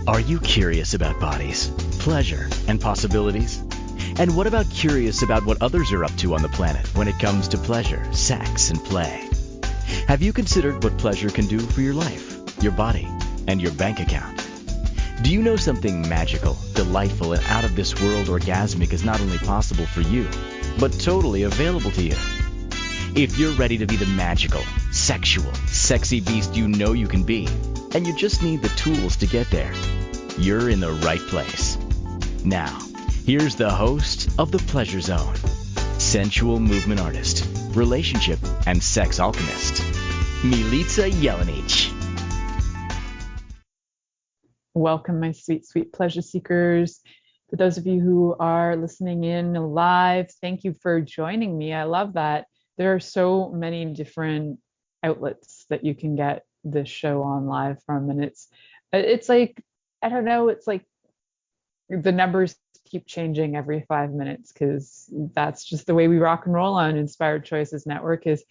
Are you curious about bodies, pleasure, and possibilities? And what about curious about what others are up to on the planet when it comes to pleasure, sex, and play? Have you considered what pleasure can do for your life, your body, and your bank account? Do you know something magical, delightful, and out of this world orgasmic is not only possible for you, but totally available to you? If you're ready to be the magical, sexual, sexy beast you know you can be, and you just need the tools to get there, you're in the right place. Now, here's the host of The Pleasure Zone, sensual movement artist, relationship and sex alchemist, Milica Jelenic. Welcome, my sweet, sweet pleasure seekers. For those of you who are listening in live, thank you for joining me. I love that. There are so many different outlets that you can get this show on live from, and it's like, I don't know, it's like the numbers keep changing every 5 minutes, because that's just the way we rock and roll on Inspired Choices Network. Is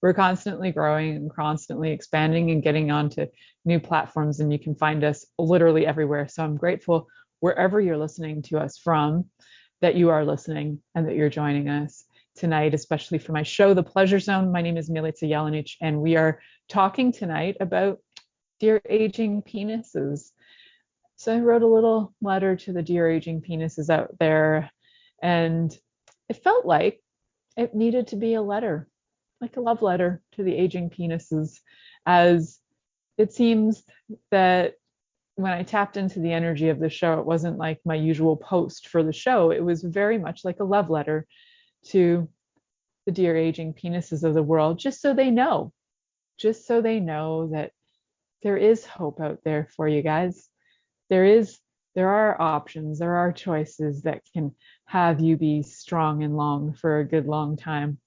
we're constantly growing and constantly expanding and getting onto new platforms, and you can find us literally everywhere. So I'm grateful wherever you're listening to us from, that you are listening and that you're joining us tonight, especially for my show, The Pleasure Zone. My name is Milica Jelenic, and we are talking tonight about dear aging penises. So I wrote a little letter to the dear aging penises out there, and it felt like it needed to be a letter, like a love letter to the aging penises, as it seems that when I tapped into the energy of the show, it wasn't like my usual post for the show. It was very much like a love letter to the dear aging penises of the world, just so they know that there is hope out there for you guys. There are options, there are choices that can have you be strong and long for a good long time.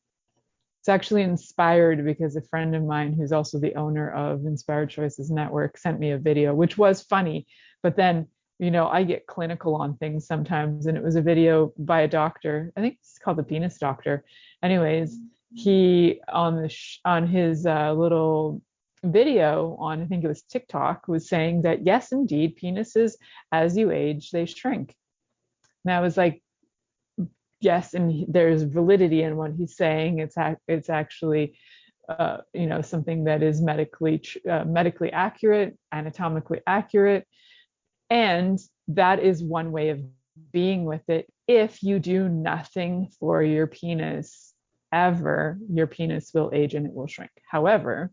It's actually inspired because a friend of mine, who's also the owner of Inspired Choices Network, sent me a video, which was funny, but then, I get clinical on things sometimes, and it was a video by a doctor. I think it's called the Penis Doctor. Anyways, he on his little video on, I think it was TikTok, was saying that yes, indeed, penises, as you age, they shrink. And I was like, yes, and there's validity in what he's saying. It's actually something that is medically accurate, anatomically accurate, and that is one way of being with it. If you do nothing for your penis ever, your penis will age and it will shrink. However,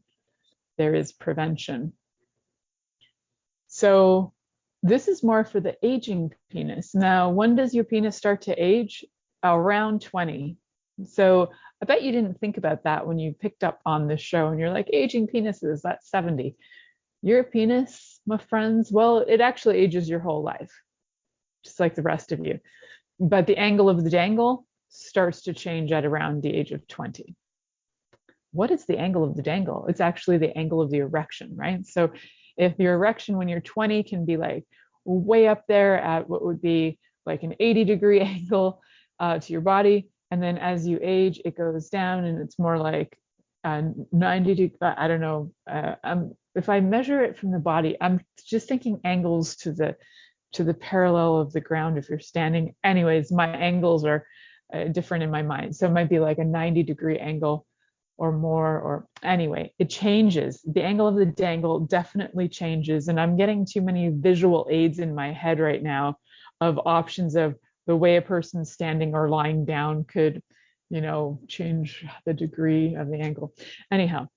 there is prevention. So this is more for the aging penis. Now, when does your penis start to age? Around 20. So I bet you didn't think about that when you picked up on this show, and you're like, aging penises, that's 70. Your penis, my friends, well, it actually ages your whole life, just like the rest of you. But the angle of the dangle starts to change at around the age of 20. What is the angle of the dangle? It's actually the angle of the erection, right? So if your erection when you're 20 can be like way up there at what would be like an 80-degree angle to your body, and then as you age, it goes down and it's more like 90 degree, I don't know. If I measure it from the body, I'm just thinking angles to the parallel of the ground if you're standing. Anyways, my angles are different in my mind. So it might be like a 90-degree angle or more, or anyway, it changes. The angle of the dangle definitely changes. And I'm getting too many visual aids in my head right now of options of the way a person's standing or lying down could, change the degree of the angle. Anyhow,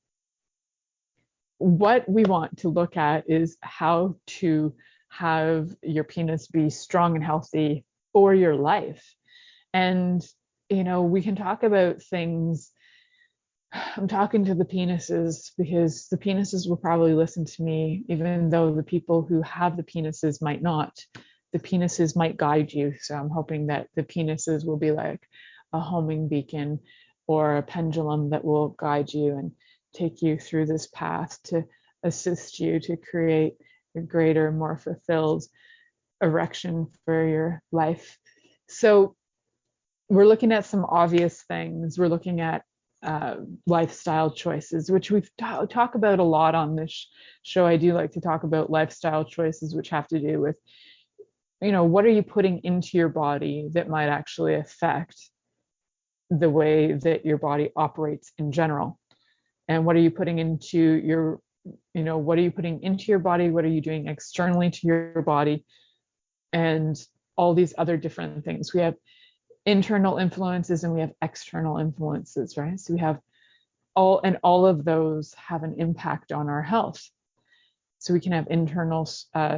what we want to look at is how to have your penis be strong and healthy for your life. And, we can talk about things. I'm talking to the penises because the penises will probably listen to me, even though the people who have the penises might not. The penises might guide you. So I'm hoping that the penises will be like a homing beacon or a pendulum that will guide you and take you through this path to assist you to create a greater, more fulfilled erection for your life. So we're looking at some obvious things. We're looking at lifestyle choices, which we've talked about a lot on this show. I do like to talk about lifestyle choices, which have to do with, what are you putting into your body that might actually affect the way that your body operates in general? And what are you putting into your, what are you putting into your body? What are you doing externally to your body? And all these other different things. We have internal influences and we have external influences, right? So we have all of those have an impact on our health. So we can have internal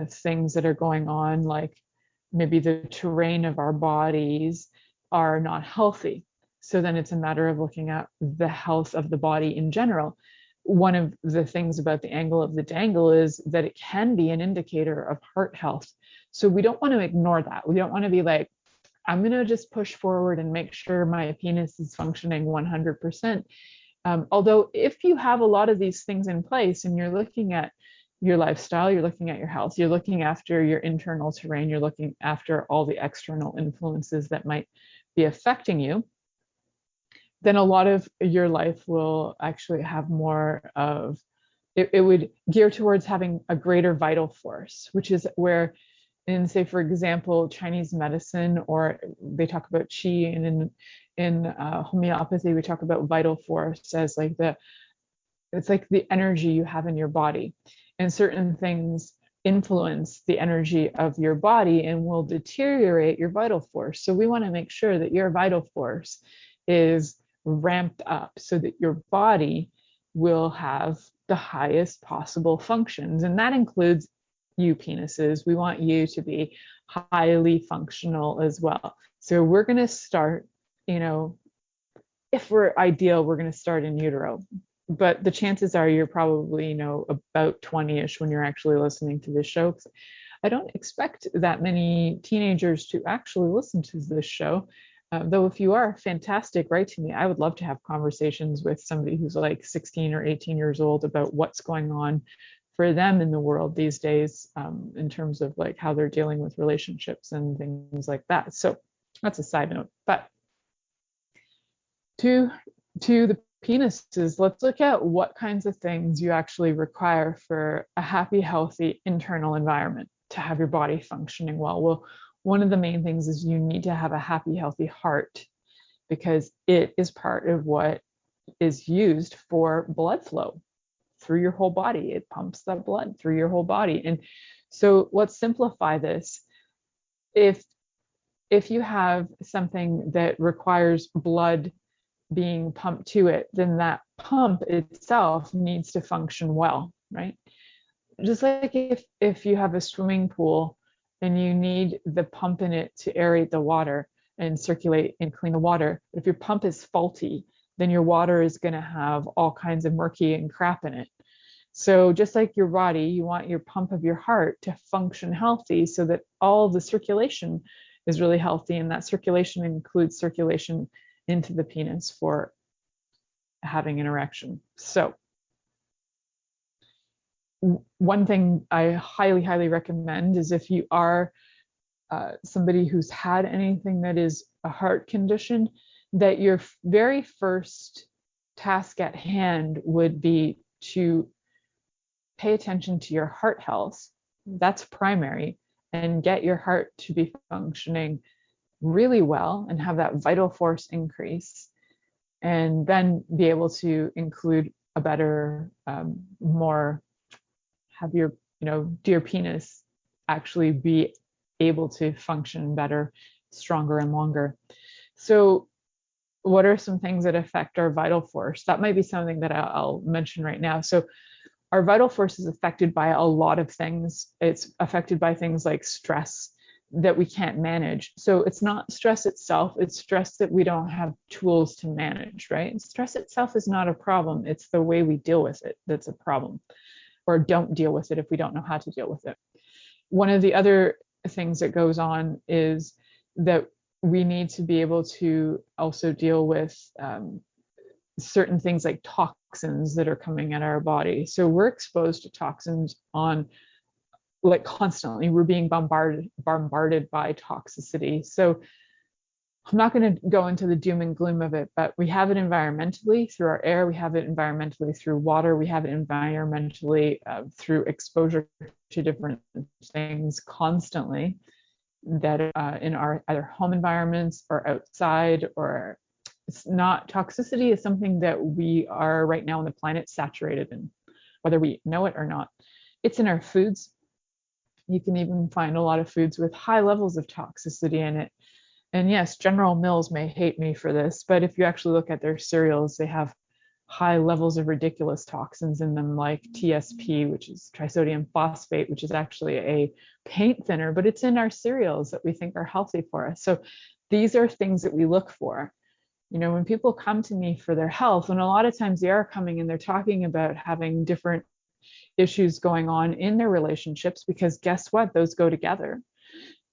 things that are going on, like maybe the terrain of our bodies are not healthy. So then it's a matter of looking at the health of the body in general. One of the things about the angle of the dangle is that it can be an indicator of heart health. So we don't want to ignore that. We don't want to be like, I'm going to just push forward and make sure my penis is functioning 100%. Although if you have a lot of these things in place and you're looking at your lifestyle, you're looking at your health, you're looking after your internal terrain, you're looking after all the external influences that might be affecting you, then a lot of your life will actually have more of, it would gear towards having a greater vital force, which is where in, say, for example, Chinese medicine, or they talk about qi, and in homeopathy, we talk about vital force as like it's like the energy you have in your body. And certain things influence the energy of your body and will deteriorate your vital force. So we want to make sure that your vital force is ramped up so that your body will have the highest possible functions. And that includes you penises. We want you to be highly functional as well. So we're going to start, if we're ideal, we're going to start in utero. But the chances are you're probably, about 20-ish when you're actually listening to this show. I don't expect that many teenagers to actually listen to this show. Though if you are, fantastic, write to me. I would love to have conversations with somebody who's like 16 or 18 years old about what's going on for them in the world these days, in terms of like how they're dealing with relationships and things like that. So that's a side note. But to the penises, let's look at what kinds of things you actually require for a happy, healthy internal environment to have your body functioning well. Well, one of the main things is you need to have a happy, healthy heart, because it is part of what is used for blood flow through your whole body. It pumps that blood through your whole body. And so let's simplify this. If you have something that requires blood being pumped to it, then that pump itself needs to function well, right? Just like if you have a swimming pool and you need the pump in it to aerate the water and circulate and clean the water, but if your pump is faulty, then your water is going to have all kinds of murky and crap in it. So just like your body, you want your pump of your heart to function healthy so that all the circulation is really healthy, and that circulation includes circulation into the penis for having an erection. So one thing I highly, highly recommend is if you are somebody who's had anything that is a heart condition, that your very first task at hand would be to pay attention to your heart health. That's primary, and get your heart to be functioning really well and have that vital force increase, and then be able to include a better, more, have your, dear penis actually be able to function better, stronger and longer. So what are some things that affect our vital force? That might be something that I'll mention right now. So our vital force is affected by a lot of things. It's affected by things like stress that we can't manage. So it's not stress itself, it's stress that we don't have tools to manage, right? And stress itself is not a problem. It's the way we deal with it that's a problem, or don't deal with it if we don't know how to deal with it. One of the other things that goes on is that we need to be able to also deal with certain things like toxins that are coming at our body. So we're exposed to toxins on, like, constantly. We're being bombarded by toxicity. So I'm not going to go into the doom and gloom of it, but we have it environmentally through our air. We have it environmentally through water. We have it environmentally through exposure to different things constantly that in our either home environments or outside. Or it's not, toxicity is something that we are right now on the planet saturated in, whether we know it or not. It's in our foods. You can even find a lot of foods with high levels of toxicity in it. And yes, General Mills may hate me for this, but if you actually look at their cereals, they have high levels of ridiculous toxins in them, like TSP, which is trisodium phosphate, which is actually a paint thinner, but it's in our cereals that we think are healthy for us. So these are things that we look for. You know, when people come to me for their health, and a lot of times they are coming and they're talking about having different issues going on in their relationships, because guess what? Those go together.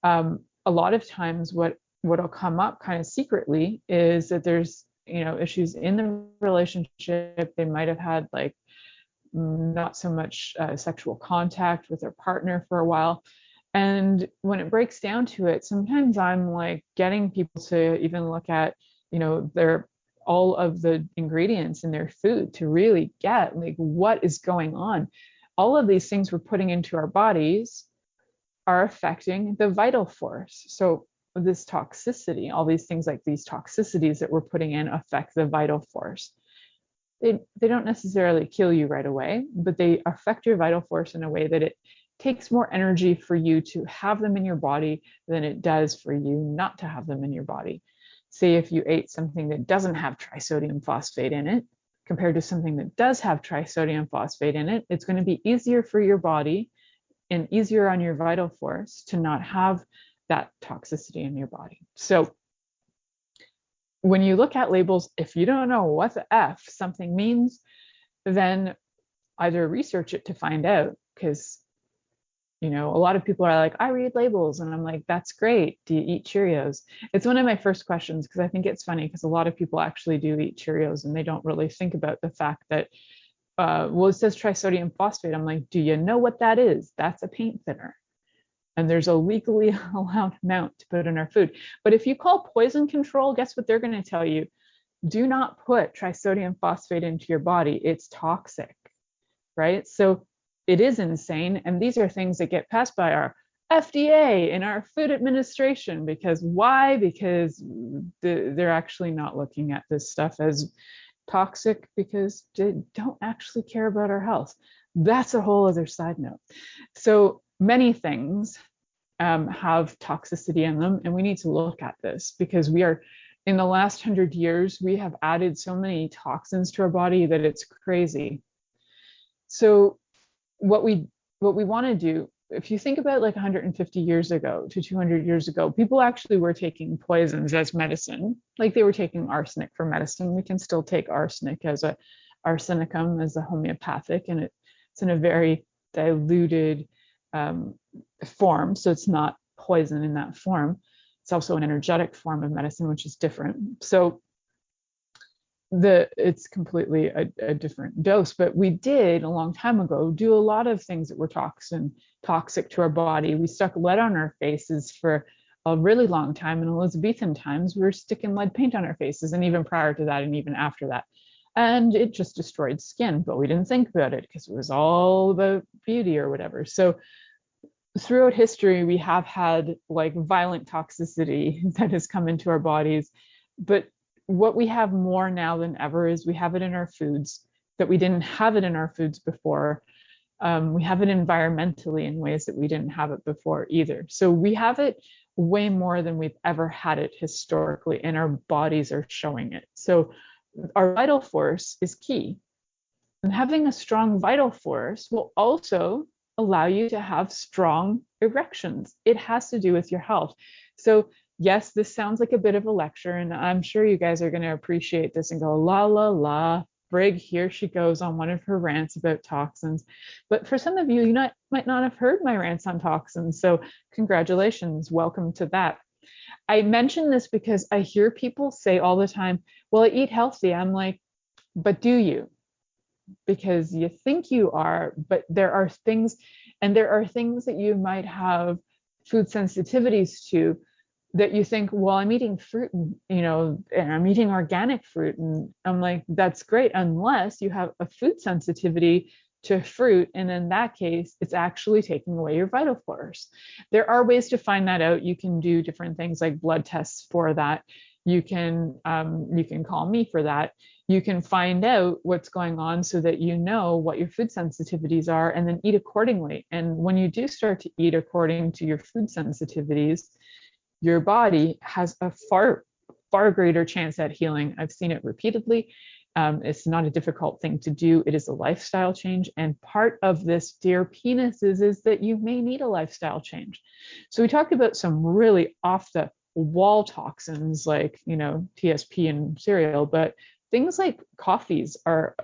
A lot of times what'll come up kind of secretly is that there's, you know, issues in the relationship. They might have had like not so much sexual contact with their partner for a while. And when it breaks down to it, sometimes I'm like getting people to even look at, you know, their all of the ingredients in their food to really get like what is going on. All of these things we're putting into our bodies are affecting the vital force. So this toxicity, all these things like these toxicities that we're putting in affect the vital force. They don't necessarily kill you right away, but they affect your vital force in a way that it takes more energy for you to have them in your body than it does for you not to have them in your body. Say if you ate something that doesn't have trisodium phosphate in it compared to something that does have trisodium phosphate in it, it's going to be easier for your body and easier on your vital force to not have that toxicity in your body. So when you look at labels, if you don't know what the F something means, then either research it to find out, because, you know, a lot of people are like, I read labels, and I'm like, that's great. Do you eat Cheerios? It's one of my first questions, because I think it's funny because a lot of people actually do eat Cheerios and they don't really think about the fact that, well, it says trisodium phosphate. I'm like, do you know what that is? That's a paint thinner. And there's a legally allowed amount to put in our food. But if you call poison control, guess what they're going to tell you? Do not put trisodium phosphate into your body. It's toxic, right? So it is insane. And these are things that get passed by our FDA and our Food Administration. Because why? Because they're actually not looking at this stuff as toxic, because they don't actually care about our health. That's a whole other side note. So many things have toxicity in them, and we need to look at this, because we are, in the last 100 years, we have added so many toxins to our body that it's crazy. So what we want to do, if you think about like 150 years ago to 200 years ago, people actually were taking poisons as medicine. Like they were taking arsenic for medicine. We can still take arsenic as a arsenicum, as a homeopathic, and it's in a very diluted form, so it's not poison in that form. It's also an energetic form of medicine, which is different. So it's completely a different dose. But we did a long time ago do a lot of things that were toxic to our body. We stuck lead on our faces for a really long time. In Elizabethan times, we were sticking lead paint on our faces, and even prior to that and even after that. And it just destroyed skin, but we didn't think about it because it was all about beauty or whatever. So throughout history, we have had like violent toxicity that has come into our bodies. But what we have more now than ever is we have it in our foods that we didn't have it in our foods before. We have it environmentally in ways that we didn't have it before either. So we have it way more than we've ever had it historically, and our bodies are showing it. So our vital force is key. And having a strong vital force will also allow you to have strong erections. It has to do with your health. So yes, this sounds like a bit of a lecture, and I'm sure you guys are going to appreciate this and go, la, la, la, Brig, here she goes on one of her rants about toxins. But for some of you, might not have heard my rants on toxins. So congratulations, welcome to that. I mention this because I hear people say all the time, well, I eat healthy. I'm like, but do you? Because you think you are, but there are things that you might have food sensitivities to that you think, well, I'm eating fruit and, and I'm eating organic fruit. And I'm like, that's great, unless you have a food sensitivity to fruit. And in that case, it's actually taking away your vital force. There are ways to find that out. You can do different things like blood tests for that. You can call me for that. You can find out what's going on so that you know what your food sensitivities are and then eat accordingly. And when you do start to eat according to your food sensitivities, your body has a far greater chance at healing. I've seen it repeatedly. It's not a difficult thing to do. It is a lifestyle change. And part of this, dear penises, is that you may need a lifestyle change. So we talked about some really off the wall toxins like, TSP and cereal, but things like coffees are,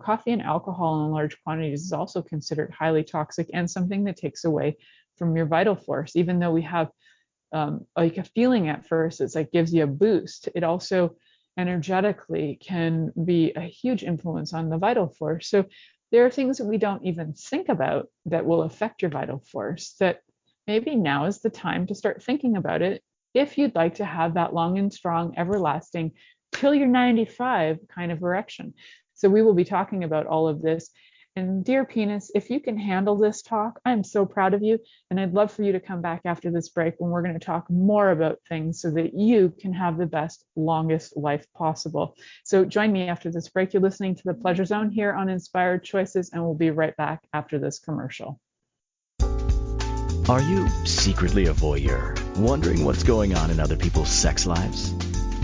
coffee and alcohol in large quantities is also considered highly toxic and something that takes away from your vital force. Even though we have like a feeling at first, it's like gives you a boost. It also energetically can be a huge influence on the vital force. So there are things that we don't even think about that will affect your vital force, that maybe now is the time to start thinking about it if you'd like to have that long and strong, everlasting, till you're 95 kind of erection. So we will be talking about all of this. And dear penis, if you can handle this talk, I'm so proud of you. And I'd love for you to come back after this break when we're going to talk more about things so that you can have the best, longest life possible. So join me after this break. You're listening to The Pleasure Zone here on Inspired Choices, and we'll be right back after this commercial. Are you secretly a voyeur, wondering what's going on in other people's sex lives?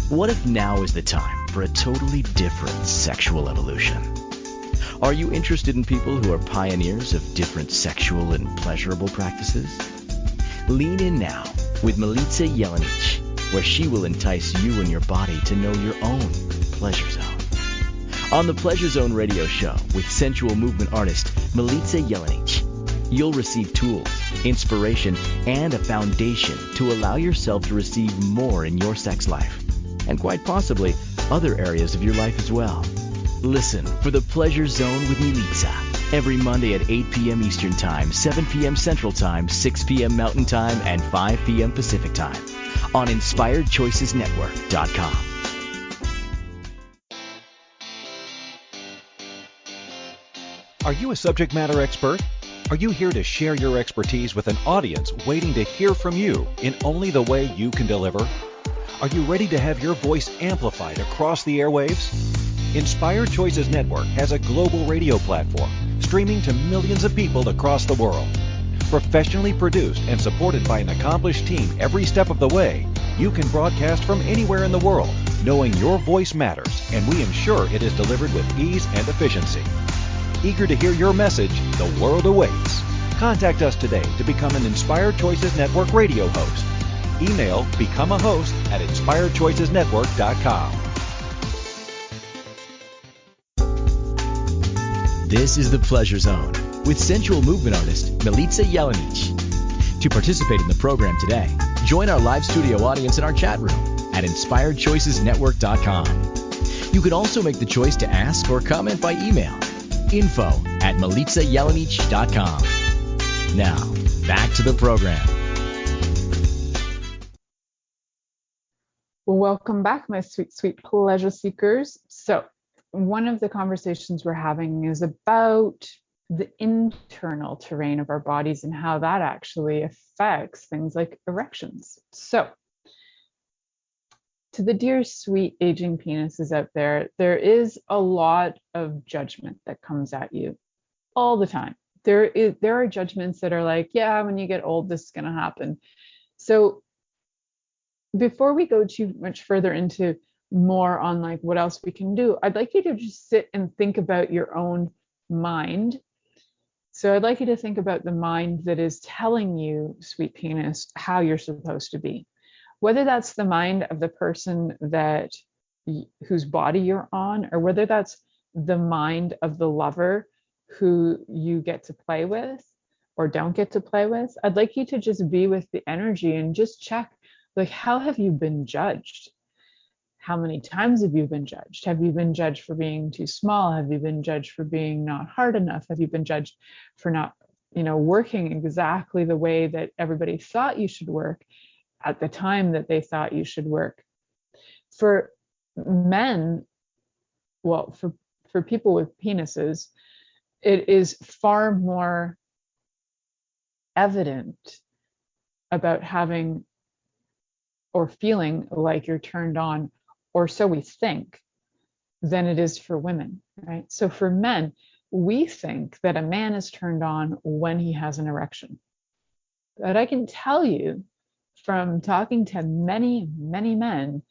What if now is the time for a totally different sexual evolution? Are you interested in people who are pioneers of different sexual and pleasurable practices? Lean in now with Milica Jelenic, where she will entice you and your body to know your own pleasure zone. On the Pleasure Zone radio show with sensual movement artist Milica Jelenic, you'll receive tools, inspiration, and a foundation to allow yourself to receive more in your sex life, and quite possibly other areas of your life as well. Listen for The Pleasure Zone with Milica every Monday at 8 p.m. Eastern Time, 7 p.m. Central Time, 6 p.m. Mountain Time, and 5 p.m. Pacific Time on InspiredChoicesNetwork.com. Are you a subject matter expert? Are you here to share your expertise with an audience waiting to hear from you in only the way you can deliver? Are you ready to have your voice amplified across the airwaves? Inspired Choices Network has a global radio platform streaming to millions of people across the world. Professionally produced and supported by an accomplished team every step of the way, you can broadcast from anywhere in the world, knowing your voice matters, and we ensure it is delivered with ease and efficiency. Eager to hear your message, the world awaits. Contact us today to become an Inspired Choices Network radio host. Email becomeahost@inspiredchoicesnetwork.com. This is The Pleasure Zone with sensual movement artist Milica Jelenic. To participate in the program today, join our live studio audience in our chat room at InspiredChoicesNetwork.com. You can also make the choice to ask or comment by email, info@MilicaJelenic.com. Now, back to the program. Well, welcome back, my sweet, sweet pleasure seekers. So one of the conversations we're having is about the internal terrain of our bodies and how that actually affects things like erections. So to the dear sweet aging penises out there, there is a lot of judgment that comes at you all the time. There are judgments that are like, yeah, when you get old, this is going to happen. So before we go too much further into more on like what else we can do, I'd like you to just sit and think about your own mind. So I'd like you to think about the mind that is telling you, sweet penis, how you're supposed to be. Whether that's the mind of the person that whose body you're on, or whether that's the mind of the lover who you get to play with or don't get to play with. I'd like you to just be with the energy and just check, like, how have you been judged? How many times have you been judged? Have you been judged for being too small? Have you been judged for being not hard enough? Have you been judged for not, working exactly the way that everybody thought you should work? at the time that they thought you should work. For men, well, for people with penises, it is far more evident about having or feeling like you're turned on, or so we think, than it is for women, right? So for men, we think that a man is turned on when he has an erection. But I can tell you from talking to many, many men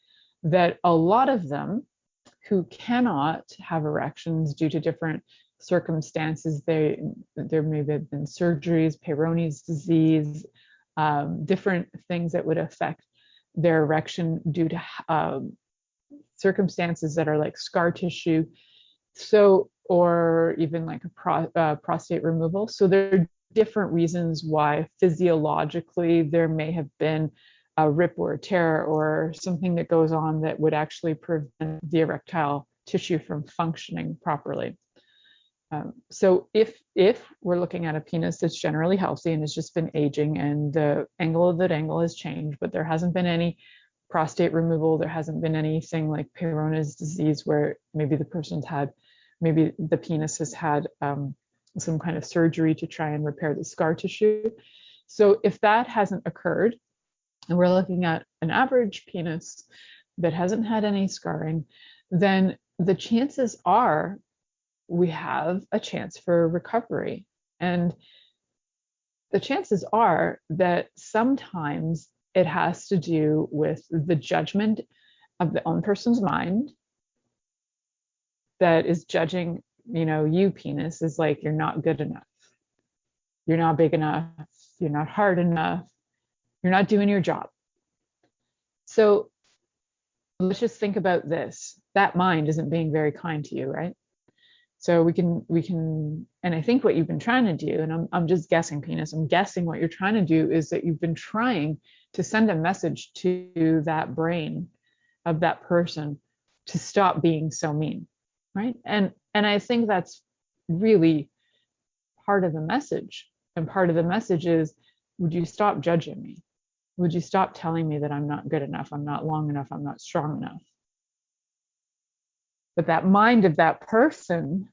that a lot of them who cannot have erections due to different circumstances, there may have been surgeries, Peyronie's disease, different things that would affect their erection due to circumstances that are like scar tissue, so, or even like a prostate removal. So there are different reasons why physiologically there may have been a rip or a tear or something that goes on that would actually prevent the erectile tissue from functioning properly. So if we're looking at a penis that's generally healthy and has just been aging and the angle of that angle has changed, but there hasn't been any prostate removal, there hasn't been anything like Peyronie's disease where maybe the penis has had some kind of surgery to try and repair the scar tissue. So if that hasn't occurred, and we're looking at an average penis that hasn't had any scarring, then the chances are we have a chance for recovery. And the chances are that sometimes it has to do with the judgment of the own person's mind that is judging, you penis is like, you're not good enough. You're not big enough. You're not hard enough. You're not doing your job. So let's just think about this. That mind isn't being very kind to you, right? So we can, and I think what you've been trying to do, and I'm just guessing, penis, I'm guessing what you're trying to do is that you've been trying to send a message to that brain of that person to stop being so mean, right? And I think that's really part of the message. And part of the message is, would you stop judging me? Would you stop telling me that I'm not good enough, I'm not long enough, I'm not strong enough? But that mind of that person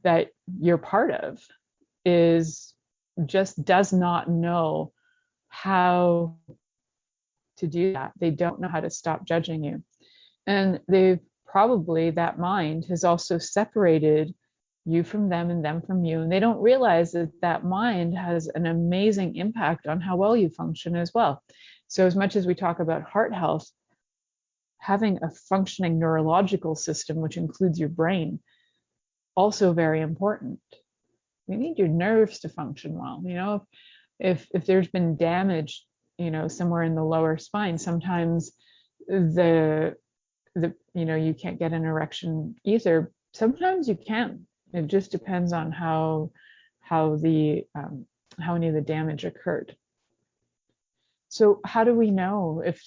that you're part of does not know how to do that. They don't know how to stop judging you. And that mind has also separated you from them and them from you. And they don't realize that mind has an amazing impact on how well you function as well. So as much as we talk about heart health, having a functioning neurological system, which includes your brain, also very important. You need your nerves to function well. If there's been damage, somewhere in the lower spine, sometimes you can't get an erection either. Sometimes you can. It just depends on how any of the damage occurred. So how do we know if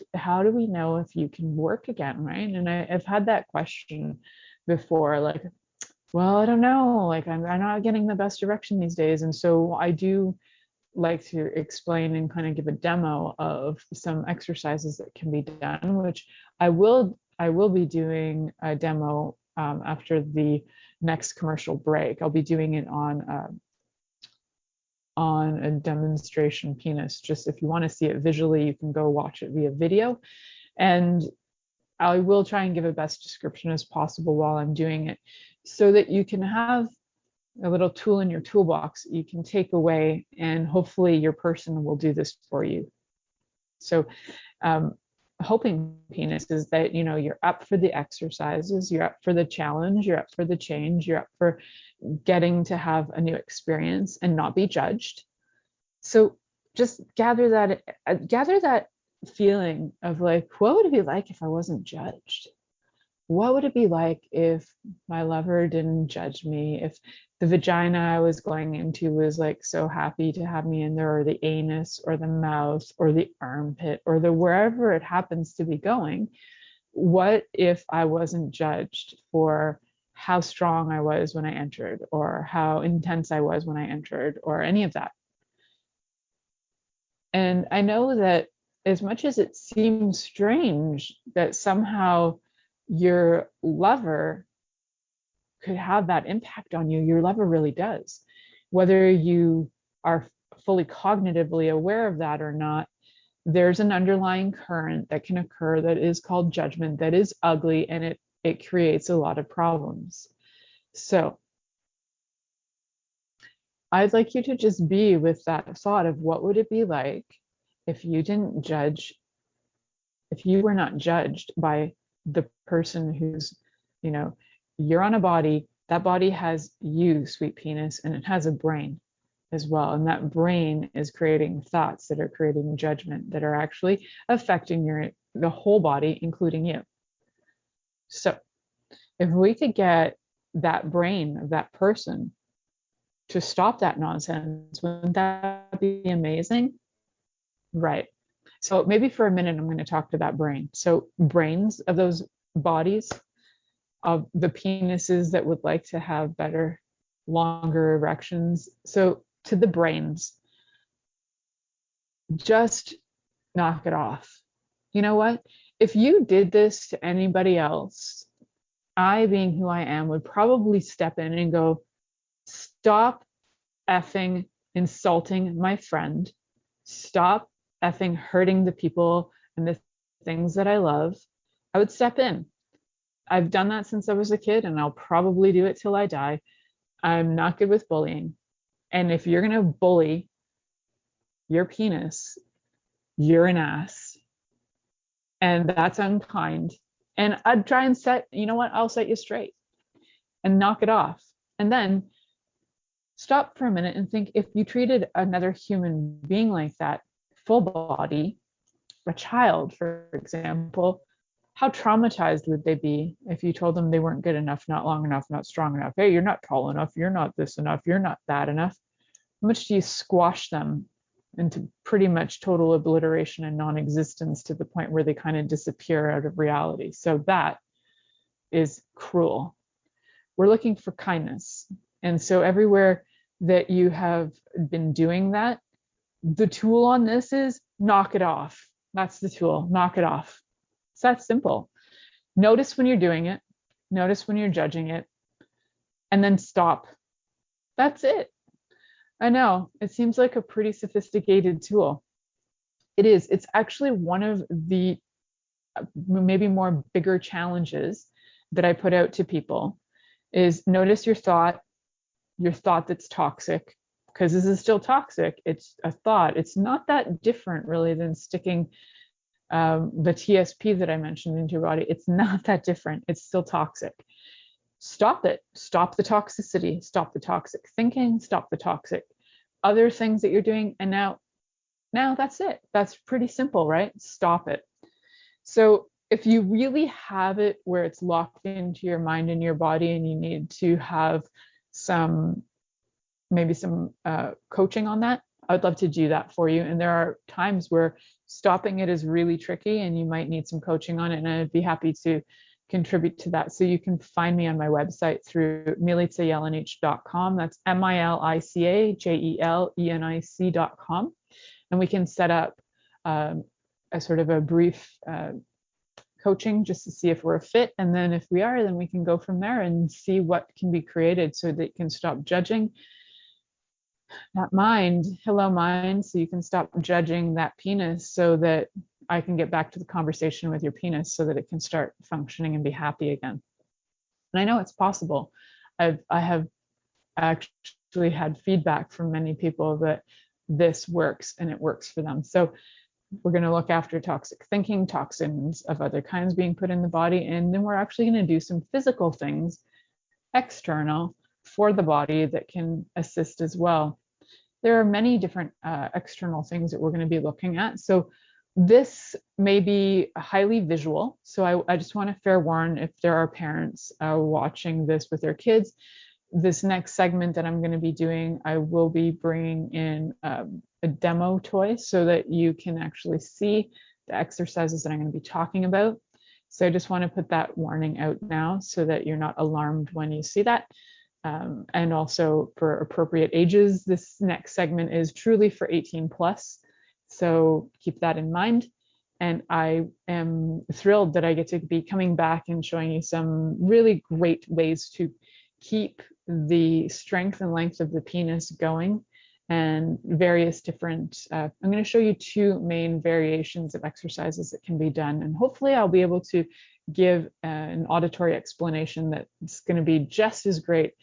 you can work again, right? And I've had that question before, like, well, I don't know, like I'm not getting the best erection these days. And so I do like to explain and kind of give a demo of some exercises that can be done, which I will be doing a demo after the next commercial break. I'll be doing it on a demonstration penis. Just if you want to see it visually, you can go watch it via video. And I will try and give a best description as possible while I'm doing it, so that you can have a little tool in your toolbox you can take away, and hopefully your person will do this for you. So hoping penis is that you're up for the exercises, you're up for the challenge, you're up for the change, you're up for getting to have a new experience and not be judged. So just gather that feeling of like, what would it be like if I wasn't judged? What would it be like if my lover didn't judge me? If the vagina I was going into was like so happy to have me in there, or the anus or the mouth or the armpit or the wherever it happens to be going? What if I wasn't judged for how strong I was when I entered, or how intense I was when I entered, or any of that? And I know that as much as it seems strange that somehow your lover could have that impact on you, your lover really does. Whether you are fully cognitively aware of that or not, there's an underlying current that can occur that is called judgment, that is ugly, and it creates a lot of problems. So I'd like you to just be with that thought of what would it be like if you didn't judge, if you were not judged by the person who's, you're on a body, that body has you, sweet penis, and it has a brain as well. And that brain is creating thoughts that are creating judgment that are actually affecting the whole body, including you. So if we could get that brain of that person to stop that nonsense, wouldn't that be amazing? Right. So maybe for a minute, I'm going to talk to that brain. So brains of those bodies, of the penises that would like to have better, longer erections. So to the brains, just knock it off. You know what? If you did this to anybody else, I, being who I am, would probably step in and go, stop effing insulting my friend. Stop effing hurting the people and the things that I love. I would step in. I've done that since I was a kid, and I'll probably do it till I die. I'm not good with bullying. And if you're going to bully your penis, you're an ass. And that's unkind. And I'd try and I'll set you straight and knock it off. And then stop for a minute and think, if you treated another human being like that, full body, a child, for example, how traumatized would they be if you told them they weren't good enough, not long enough, not strong enough? Hey, you're not tall enough. You're not this enough. You're not that enough. How much do you squash them into pretty much total obliteration and non-existence, to the point where they kind of disappear out of reality? So that is cruel. We're looking for kindness. And so everywhere that you have been doing that, the tool on this is knock it off. That's the tool. Knock it off. It's that simple. Notice when you're doing it. Notice when you're judging it. And then stop. That's it. I know, it seems like a pretty sophisticated tool. It is. It's actually one of the maybe more bigger challenges that I put out to people is notice your thought that's toxic, because this is still toxic. It's a thought. It's not that different really than sticking the TSP that I mentioned into your body. It's not that different. It's still toxic. Stop it. Stop the toxicity. Stop the toxic thinking. Stop the toxic other things that you're doing. And now that's it. That's pretty simple, right? Stop it. So if you really have it where it's locked into your mind and your body, and you need to have maybe some coaching on that, I would love to do that for you. And there are times where stopping it is really tricky and you might need some coaching on it, and I'd be happy to contribute to that. So you can find me on my website through milicajelenic.com. That's milicajelenic.com. And we can set up a sort of a brief coaching just to see if we're a fit. And then if we are, then we can go from there and see what can be created so that you can stop judging that mind. Hello, mind. So you can stop judging that penis so that I can get back to the conversation with your penis so that it can start functioning and be happy again. And I know it's possible. I have actually had feedback from many people that this works and it works for them. So we're going to look after toxic thinking, toxins of other kinds being put in the body, and then we're actually going to do some physical things, external, for the body that can assist as well. There are many different external things that we're going to be looking at. So this may be highly visual. So I just want to fair warn if there are parents watching this with their kids. This next segment that I'm going to be doing, I will be bringing in a demo toy so that you can actually see the exercises that I'm going to be talking about. So I just want to put that warning out now so that you're not alarmed when you see that. And also for appropriate ages, this next segment is truly for 18 plus. So keep that in mind. And I am thrilled that I get to be coming back and showing you some really great ways to keep the strength and length of the penis going, and various different, I'm going to show you two main variations of exercises that can be done. And hopefully I'll be able to give an auditory explanation that's going to be just as great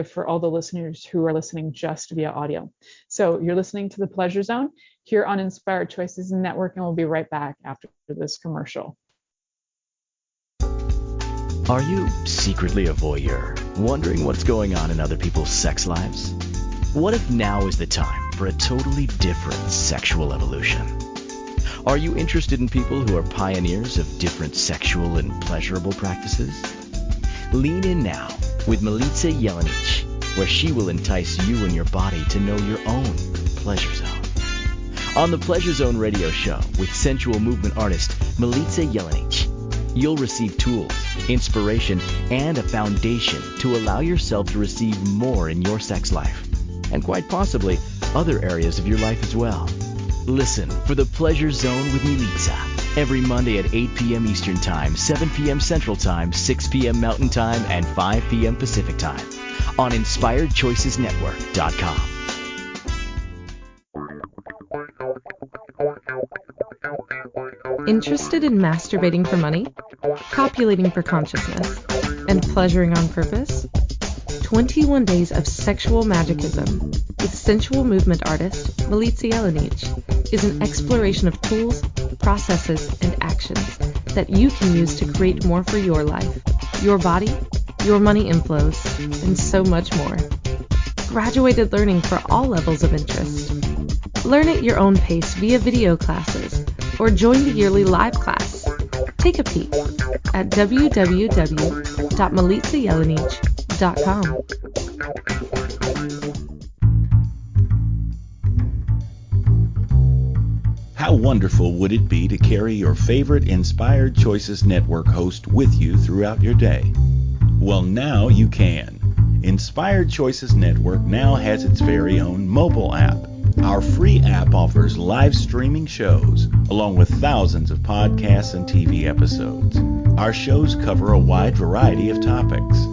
for all the listeners who are listening just via audio. So you're listening to The Pleasure Zone here on Inspired Choices Network, and we'll be right back after this commercial. Are you secretly a voyeur, wondering what's going on in other people's sex lives? What if now is the time for a totally different sexual evolution? Are you interested in people who are pioneers of different sexual and pleasurable practices? Lean in now with Milica Jelenic, where she will entice you and your body to know your own pleasure zone. On the Pleasure Zone radio show with sensual movement artist Milica Jelenic, you'll receive tools, inspiration, and a foundation to allow yourself to receive more in your sex life, and quite possibly other areas of your life as well. Listen for the Pleasure Zone with Milica every Monday at 8 p.m. Eastern Time, 7 p.m. Central Time, 6 p.m. Mountain Time, and 5 p.m. Pacific Time on InspiredChoicesNetwork.com. Interested in masturbating for money, copulating for consciousness, and pleasuring on purpose? 21 Days of Sexual Magicism with sensual movement artist Milica Jelenic is an exploration of tools, processes, and actions that you can use to create more for your life, your body, your money inflows, and so much more. Graduated learning for all levels of interest. Learn at your own pace via video classes or join the yearly live class. Take a peek at www.milicajelenic.com. How wonderful would it be to carry your favorite Inspired Choices Network host with you throughout your day? Well, now you can. Inspired Choices Network now has its very own mobile app. Our free app offers live streaming shows, along with thousands of podcasts and TV episodes. Our shows cover a wide variety of topics.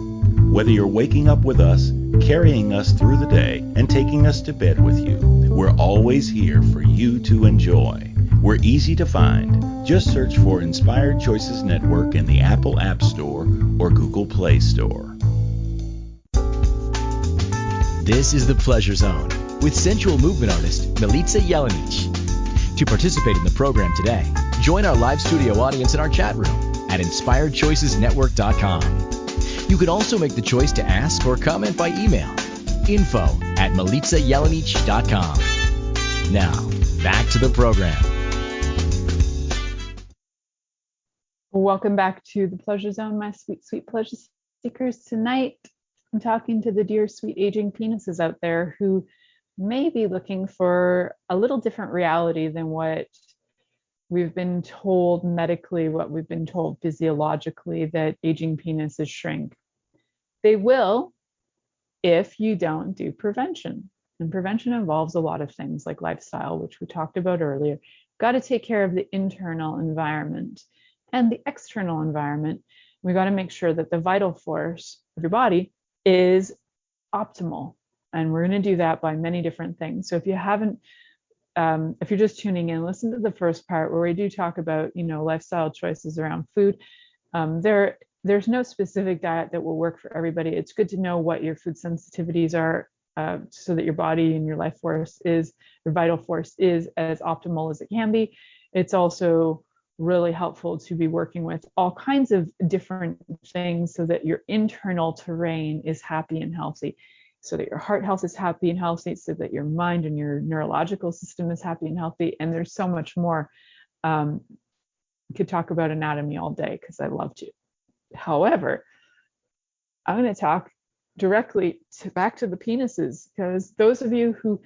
Whether you're waking up with us, carrying us through the day, and taking us to bed with you, we're always here for you to enjoy. We're easy to find. Just search for Inspired Choices Network in the Apple App Store or Google Play Store. This is the Pleasure Zone with sensual movement artist Milica Jelenic. To participate in the program today, join our live studio audience in our chat room at InspiredChoicesNetwork.com. You can also make the choice to ask or comment by email, info@milicajelenic.com. Now, back to the program. Welcome back to the Pleasure Zone, my sweet, sweet pleasure seekers. Tonight, I'm talking to the dear, sweet, aging penises out there who may be looking for a little different reality than what we've been told medically, what we've been told physiologically, that aging penises shrink. They will if you don't do prevention. And prevention involves a lot of things like lifestyle, which we talked about earlier. Got to take care of the internal environment and the external environment. We got to make sure that the vital force of your body is optimal. And we're going to do that by many different things. So if you haven't, if you're just tuning in, listen to the first part where we do talk about, lifestyle choices around food. There's no specific diet that will work for everybody. It's good to know what your food sensitivities are, so that your body and your life force your vital force is as optimal as it can be. It's also really helpful to be working with all kinds of different things so that your internal terrain is happy and healthy, so that your heart health is happy and healthy, so that your mind and your neurological system is happy and healthy. And there's so much more. We could talk about anatomy all day because I love to. However, I'm going to talk directly back to the penises, because those of you who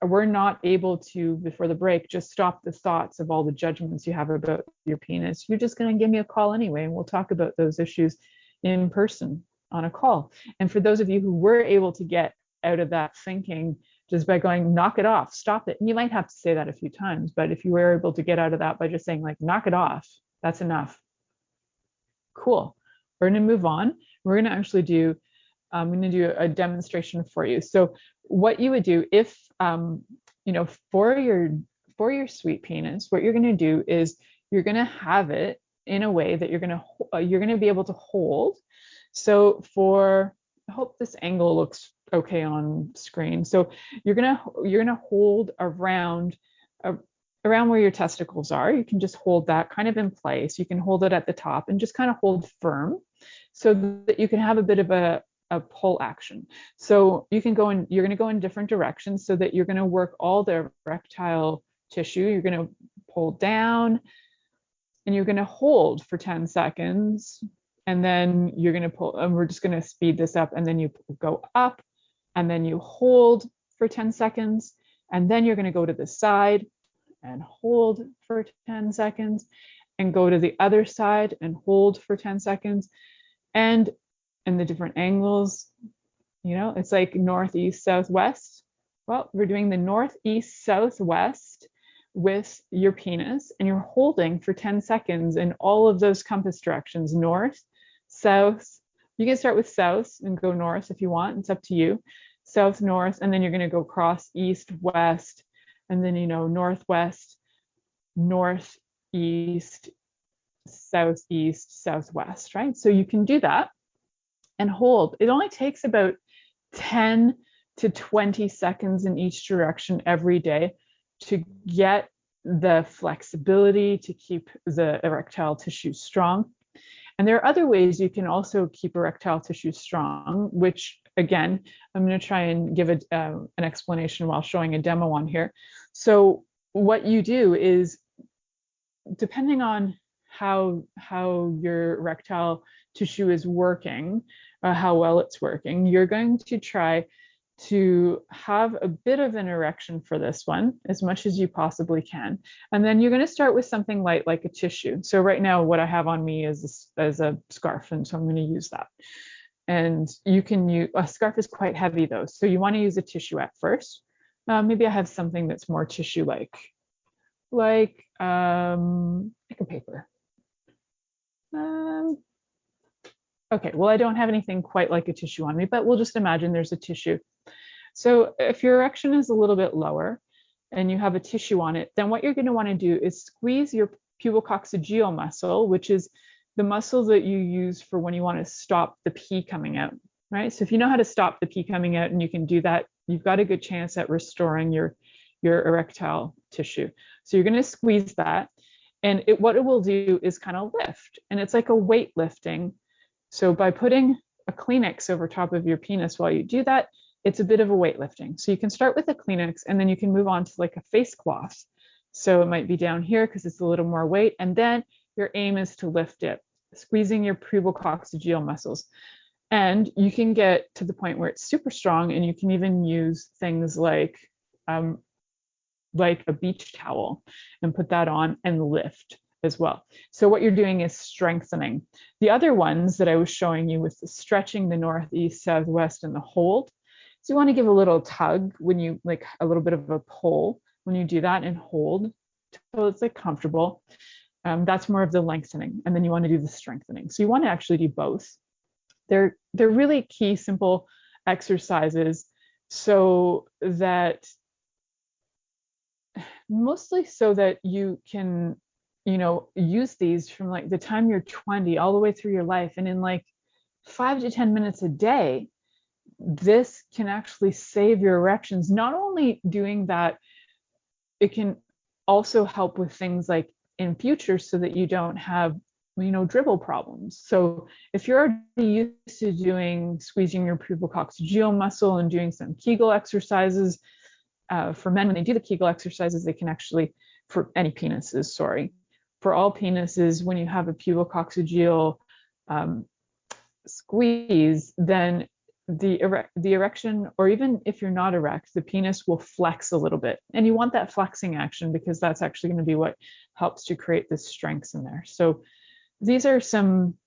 were not able to, before the break, just stop the thoughts of all the judgments you have about your penis, you're just going to give me a call anyway, and we'll talk about those issues in person on a call. And for those of you who were able to get out of that thinking, just by going, knock it off, stop it. And you might have to say that a few times, but if you were able to get out of that by just saying like, knock it off, that's enough. Cool. We're going to move on. We're going to actually do, I'm going to do a demonstration for you. So what you would do if, for your sweet penis, what you're going to do is you're going to have it in a way that you're going to be able to hold. So I hope this angle looks okay on screen. So you're going to hold around where your testicles are. You can just hold that kind of in place. You can hold it at the top and just kind of hold firm so that you can have a bit of a pull action. So you're going to go in different directions so that you're going to work all the erectile tissue. You're going to pull down and you're going to hold for 10 seconds. And then you're going to pull, and we're just going to speed this up. And then you go up and then you hold for 10 seconds. And then you're going to go to the side and hold for 10 seconds and go to the other side and hold for 10 seconds. And in the different angles, it's like northeast, southwest. Well, we're doing the northeast, southwest with your penis, and you're holding for 10 seconds in all of those compass directions, north, south. You can start with south and go north if you want. It's up to you. South, north, and then you're going to go across east, west, and then, northwest, northeast, southeast, southwest, right? So you can do that and hold. It only takes about 10 to 20 seconds in each direction every day to get the flexibility to keep the erectile tissue strong. And there are other ways you can also keep erectile tissue strong, which again, I'm going to try and give an explanation while showing a demo on here. So what you do is, depending on how your erectile tissue is working, how well it's working, you're going to try to have a bit of an erection for this one, as much as you possibly can. And then you're going to start with something light like a tissue. So right now what I have on me is a scarf, and so I'm going to use that. And you can use, a scarf is quite heavy though, so you want to use a tissue at first. Maybe I have something that's more tissue-like a paper. Okay, well, I don't have anything quite like a tissue on me, but we'll just imagine there's a tissue. So if your erection is a little bit lower and you have a tissue on it, then what you're going to want to do is squeeze your pubococcygeal muscle, which is the muscle that you use for when you want to stop the pee coming out, right? So if you know how to stop the pee coming out and you can do that, you've got a good chance at restoring your erectile tissue. So you're going to squeeze that, and what it will do is kind of lift, and it's like a weight lifting. So by putting a Kleenex over top of your penis while you do that, it's a bit of a weightlifting. So you can start with a Kleenex and then you can move on to like a face cloth. So it might be down here because it's a little more weight. And then your aim is to lift it, squeezing your pubococcygeal muscles. And you can get to the point where it's super strong, and you can even use things like a beach towel and put that on and lift as well. So what you're doing is strengthening. The other ones that I was showing you with the stretching, the northeast, southwest, and the hold. So you want to give a little tug when you, like a little bit of a pull when you do that, and hold so it's like comfortable. That's more of the lengthening. And then you want to do the strengthening. So you want to actually do both. They're really key, simple exercises so that mostly so that you can, use these from like the time you're 20 all the way through your life. And in like 5 to 10 minutes a day, this can actually save your erections. Not only doing that, it can also help with things like in future so that you don't have, dribble problems. So if you're already used to squeezing your pubococcygeal muscle and doing some Kegel exercises, for men, when they do the Kegel exercises, they can actually, for any penises, for all penises, when you have a pubococcygeal squeeze, then the erection, or even if you're not erect, the penis will flex a little bit. And you want that flexing action because that's actually going to be what helps to create the strength in there. So these are some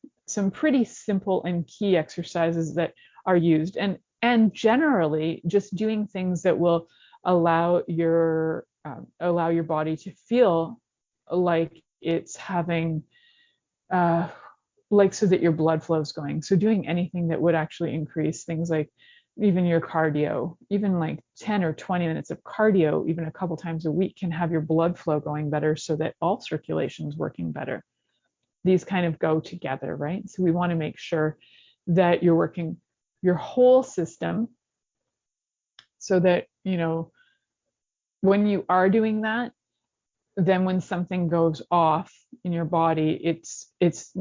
pretty simple and key exercises that are used. And and generally just doing things that will allow your body to feel like it's having like, so that your blood flow is going. So doing anything that would actually increase things like even your cardio, even like 10 or 20 minutes of cardio, even a couple times a week, can have your blood flow going better so that all circulation is working better. These kind of go together, right? So we want to make sure that you're working your whole system so that, when you are doing that, then when something goes off in your body, it's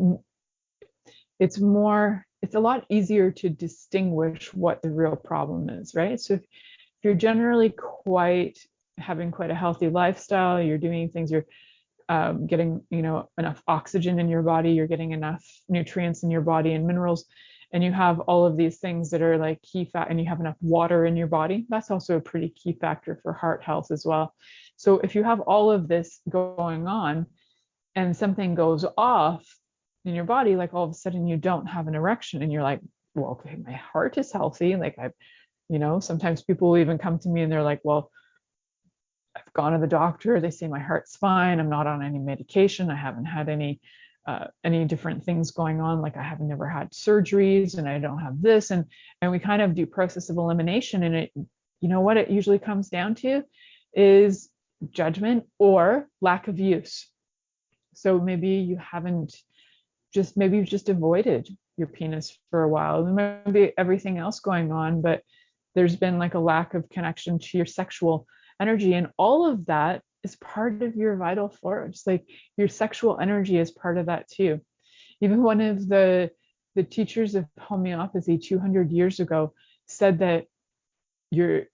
a lot easier to distinguish what the real problem is, right? So if you're generally having quite a healthy lifestyle, you're doing things, you're getting enough oxygen in your body, you're getting enough nutrients in your body and minerals, and you have all of these things that are like and you have enough water in your body, that's also a pretty key factor for heart health as well. So if you have all of this going on and something goes off in your body, like all of a sudden you don't have an erection and you're like, well, okay, my heart is healthy. Like sometimes people will even come to me and they're like, well, I've gone to the doctor, they say my heart's fine, I'm not on any medication, I haven't had any different things going on, like I have never had surgeries and I don't have this, and we kind of do process of elimination, and it, what it usually comes down to is judgment or lack of use. So maybe you've just avoided your penis for a while. There might be everything else going on, but there's been like a lack of connection to your sexual energy, and all of that is part of your vital force. Like your sexual energy is part of that too. Even one of the teachers of homeopathy 200 years ago said that your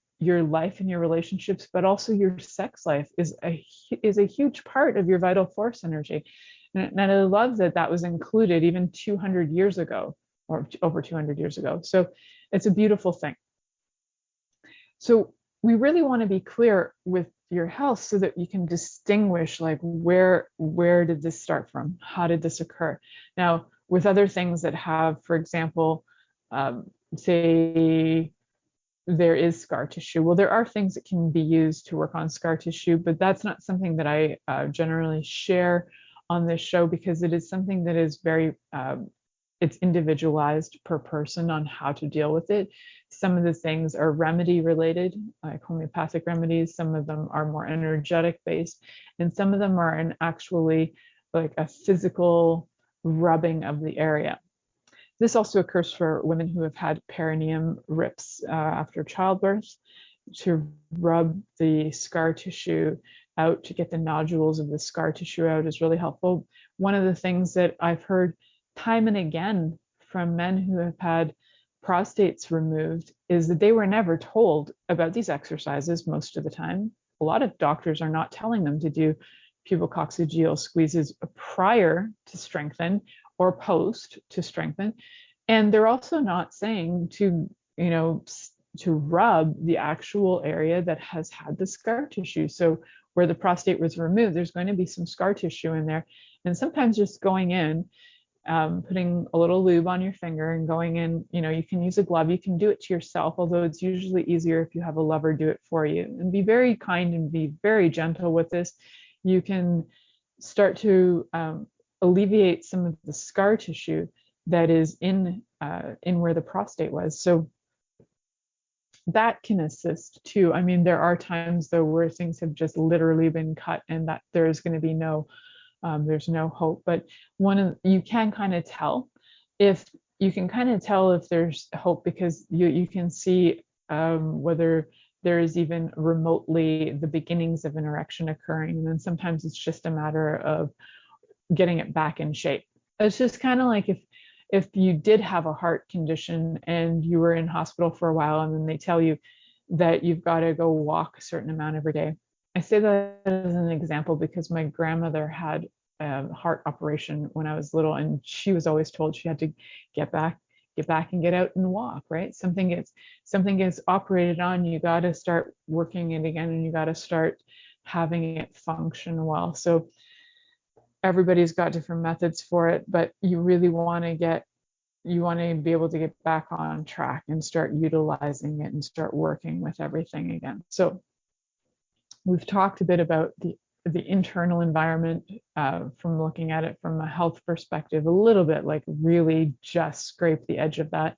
life and your relationships, but also your sex life is a huge part of your vital force energy. And I love that was included even 200 years ago, or over 200 years ago. So it's a beautiful thing. So we really want to be clear with your health so that you can distinguish, like, where did this start from? How did this occur? Now, with other things that have, for example, say there is scar tissue. Well, there are things that can be used to work on scar tissue, but that's not something that I generally share on this show, because it is something that is very, it's individualized per person on how to deal with it. Some of the things are remedy related, like homeopathic remedies. Some of them are more energetic based, and some of them are actually like a physical rubbing of the area. This also occurs for women who have had perineum rips after childbirth. To rub the scar tissue out, to get the nodules of the scar tissue out, is really helpful. One of the things that I've heard time and again from men who have had prostates removed is that they were never told about these exercises most of the time. A lot of doctors are not telling them to do pubococcygeal squeezes prior to strengthen or post to strengthen. And they're also not saying to rub the actual area that has had the scar tissue. So where the prostate was removed, there's going to be some scar tissue in there. And sometimes just going in, putting a little lube on your finger and going in, you can use a glove, you can do it to yourself, although it's usually easier if you have a lover do it for you. And be very kind and be very gentle with this. You can start to alleviate some of the scar tissue that is in where the prostate was. So that can assist too. I mean, there are times though where things have just literally been cut and that there's going to be there's no hope. But you can kind of tell if there's hope, because you can see whether there is even remotely the beginnings of an erection occurring. And then sometimes it's just a matter of getting it back in shape. It's just kind of like if you did have a heart condition and you were in hospital for a while and then they tell you that you've got to go walk a certain amount every day. I say that as an example because my grandmother had a heart operation when I was little, and she was always told she had to get back and get out and walk, right? Something gets operated on, you got to start working it again, and you got to start having it function well. So everybody's got different methods for it, but you really want to get you want to be able to get back on track and start utilizing it and start working with everything again. So we've talked a bit about the internal environment from looking at it from a health perspective, a little bit, like really just scrape the edge of that,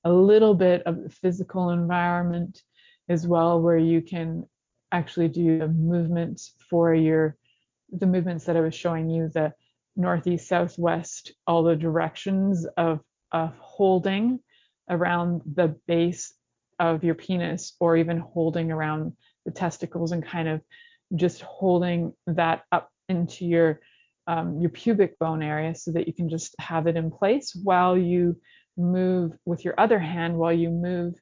a little bit of the physical environment as well, where you can actually do the movements for the movements that I was showing you, the northeast, southwest, all the directions of holding around the base of your penis, or even holding around the testicles and kind of just holding that up into your pubic bone area, so that you can just have it in place while you move with your other hand, while you move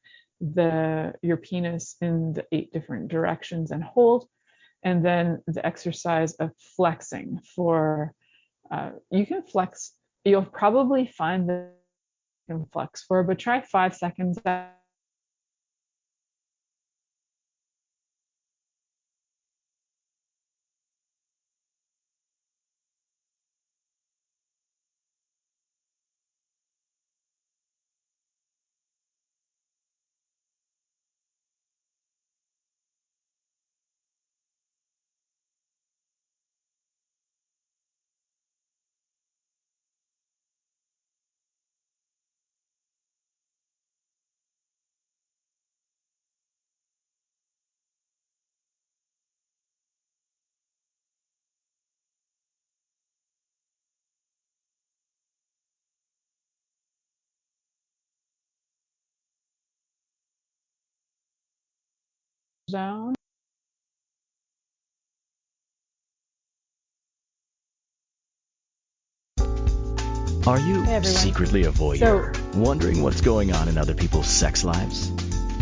your penis in the 8 different directions and hold. And then the exercise of flexing for you can flex, you'll probably find that you can flex for, but try 5 seconds. Zone. Are you Hey, everyone. secretly a voyeur, wondering what's going on in other people's sex lives?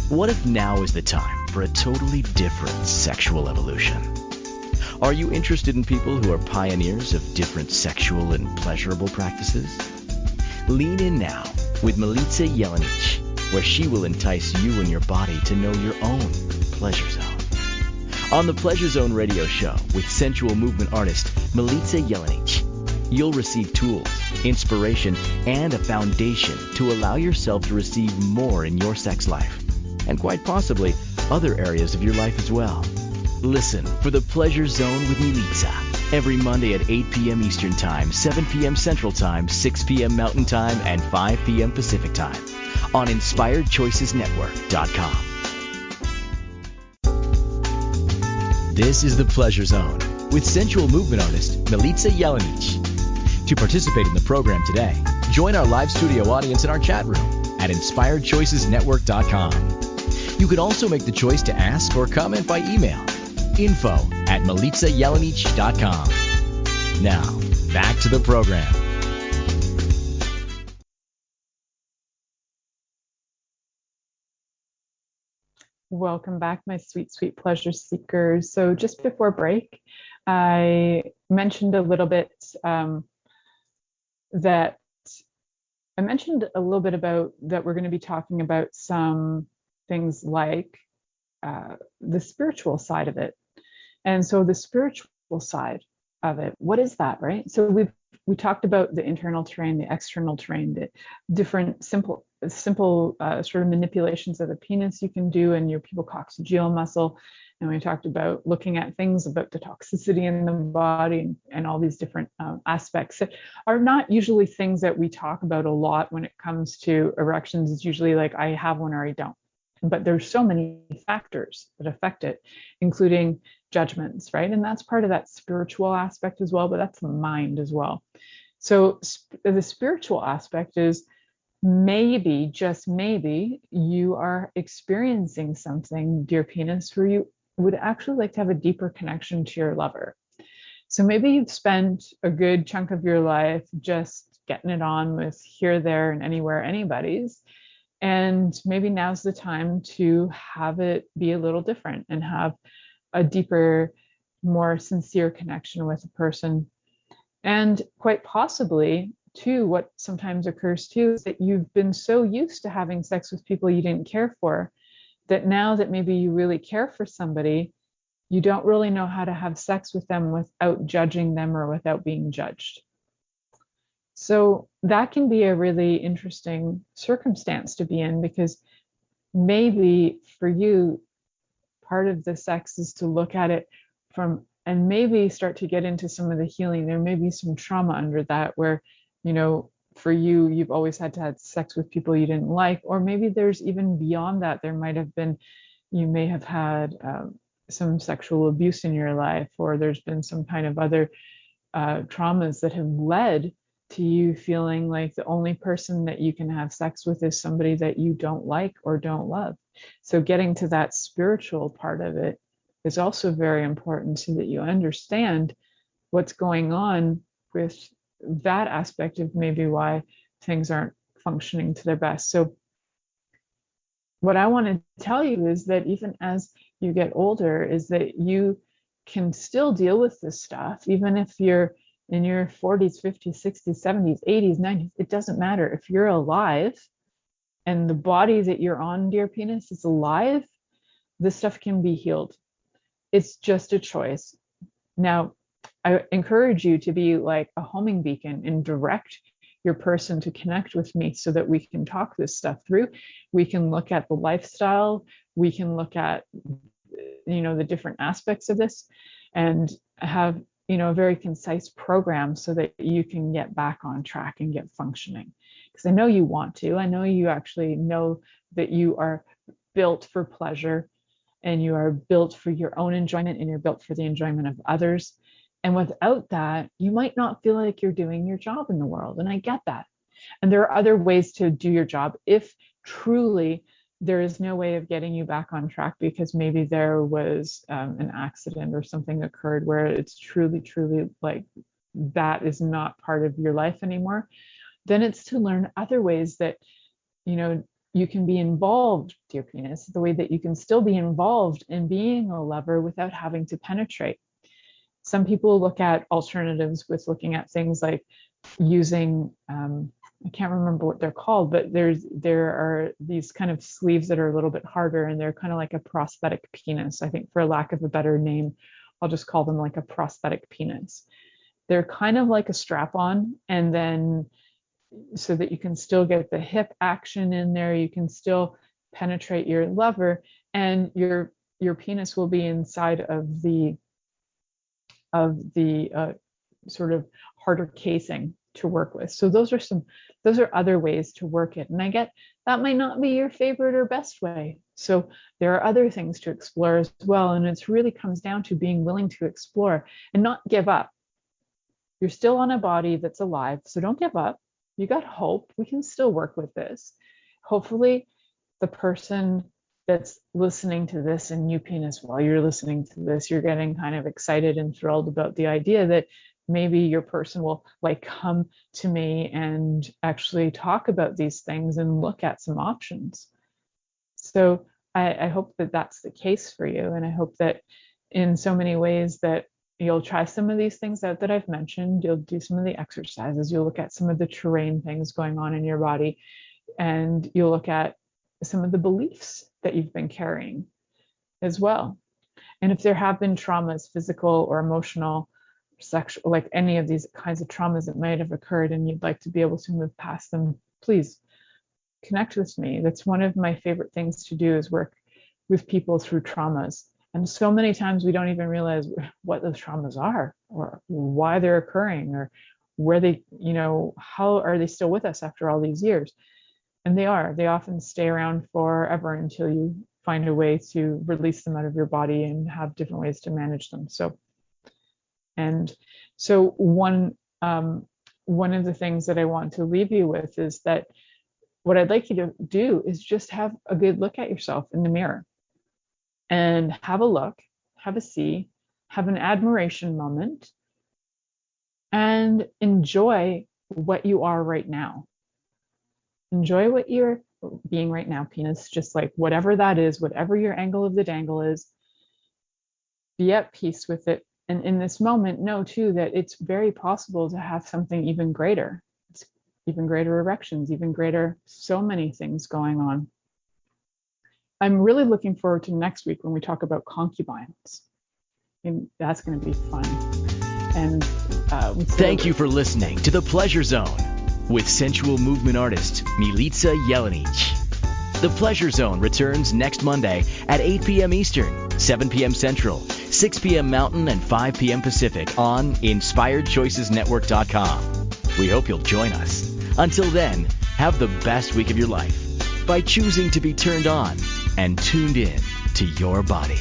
What if now is the time for a totally different sexual evolution? Are you interested in people who are pioneers of different sexual and pleasurable practices? Lean in now with Milica Jelenic, where she will entice you and your body to know your own pleasure zone. On the Pleasure Zone radio show with sensual movement artist Milica Jelenic, you'll receive tools, inspiration, and a foundation to allow yourself to receive more in your sex life, and quite possibly other areas of your life as well. Listen for the Pleasure Zone with Milica every Monday at 8 p.m. Eastern Time, 7 p.m. Central Time, 6 p.m. Mountain Time, and 5 p.m. Pacific Time on InspiredChoicesNetwork.com. This is the Pleasure Zone with sensual movement artist Milica Jelenic. To participate in the program today, join our live studio audience in our chat room at InspiredChoicesNetwork.com. You can also make the choice to ask or comment by email, info@MilicaJelenic.com. Now, back to the program. Welcome back, my sweet, sweet pleasure seekers. So just before break, I mentioned a little bit about that we're going to be talking about some things like the spiritual side of it. And so the spiritual side of it, what is that, right? So we talked about the internal terrain, the external terrain, the different simple sort of manipulations of the penis you can do and your pubococcygeal muscle. And we talked about looking at things about the toxicity in the body and all these different aspects that are not usually things that we talk about a lot when it comes to erections. It's usually like, I have one or I don't. But there's so many factors that affect it, including judgments, right? And that's part of that spiritual aspect as well, but that's the mind as well. So the spiritual aspect is maybe, just maybe, you are experiencing something, dear penis, where you would actually like to have a deeper connection to your lover. So maybe you've spent a good chunk of your life just getting it on with here, there, and anywhere, anybody's. And maybe now's the time to have it be a little different and have a deeper, more sincere connection with a person. And quite possibly, too, what sometimes occurs too is that you've been so used to having sex with people you didn't care for, that now that maybe you really care for somebody, you don't really know how to have sex with them without judging them or without being judged. So that can be a really interesting circumstance to be in, because maybe for you, part of the sex is to look at it from, and maybe start to get into some of the healing. There may be some trauma under that where, for you, you've always had to have sex with people you didn't like, or maybe there's even beyond that. There might have been, you may have had some sexual abuse in your life, or there's been some kind of other traumas that have led to you feeling like the only person that you can have sex with is somebody that you don't like or don't love. So getting to that spiritual part of it is also very important, so that you understand what's going on with that aspect of maybe why things aren't functioning to their best. So what I want to tell you is that even as you get older, is that you can still deal with this stuff, even if you're in your 40s, 50s, 60s, 70s, 80s, 90s. It doesn't matter. If you're alive and the body that you're on, dear penis, is alive, this stuff can be healed. It's just a choice. Now, I encourage you to be like a homing beacon and direct your person to connect with me, so that we can talk this stuff through. We can look at the lifestyle. We can look at, the different aspects of this, and have, a very concise program, so that you can get back on track and get functioning. Because I know you want to. I know you actually know that you are built for pleasure, and you are built for your own enjoyment, and you're built for the enjoyment of others. And without that, you might not feel like you're doing your job in the world. And I get that. And there are other ways to do your job if truly there is no way of getting you back on track, because maybe there was an accident or something occurred where it's truly, truly like that is not part of your life anymore. Then it's to learn other ways that, you can be involved, dear penis, the way that you can still be involved in being a lover without having to penetrate. Some people look at alternatives with looking at things like using, I can't remember what they're called, but there are these kind of sleeves that are a little bit harder, and they're kind of like a prosthetic penis. I think, for lack of a better name, I'll just call them like a prosthetic penis. They're kind of like a strap-on, and then so that you can still get the hip action in there, you can still penetrate your lover, and your penis will be inside of the sort of harder casing to work with. So those are other ways to work it. And I get that might not be your favorite or best way. So there are other things to explore as well. And it really comes down to being willing to explore and not give up. You're still on a body that's alive, so don't give up. You got hope. We can still work with this. Hopefully the person that's listening to this, and you penis, while you're listening to this, you're getting kind of excited and thrilled about the idea that maybe your person will like come to me and actually talk about these things and look at some options. So I hope that that's the case for you. And I hope that in so many ways that you'll try some of these things out that I've mentioned. You'll do some of the exercises. You'll look at some of the terrain things going on in your body, and you'll look at some of the beliefs that you've been carrying as well. And if there have been traumas, physical or emotional, sexual, like any of these kinds of traumas that might have occurred, and you'd like to be able to move past them, please connect with me. That's one of my favorite things to do, is work with people through traumas. And so many times we don't even realize what those traumas are, or why they're occurring, or where they, how are they still with us after all these years? And they often stay around forever until you find a way to release them out of your body and have different ways to manage them. So one of the things that I want to leave you with is that what I'd like you to do is just have a good look at yourself in the mirror, and have a look, have a see, have an admiration moment, and enjoy what you are right now. Enjoy what you're being right now, penis, just like whatever that is, whatever your angle of the dangle is. Be at peace with it. And in this moment, know too that it's very possible to have something even greater. It's even greater erections, even greater, so many things going on. I'm really looking forward to next week when we talk about concubines. And that's going to be fun. And Thank you for listening to The Pleasure Zone with sensual movement artist Milica Jelenic. The Pleasure Zone returns next Monday at 8 p.m. Eastern, 7 p.m. Central, 6 p.m. Mountain, and 5 p.m. Pacific on InspiredChoicesNetwork.com. We hope you'll join us. Until then, have the best week of your life by choosing to be turned on and tuned in to your body.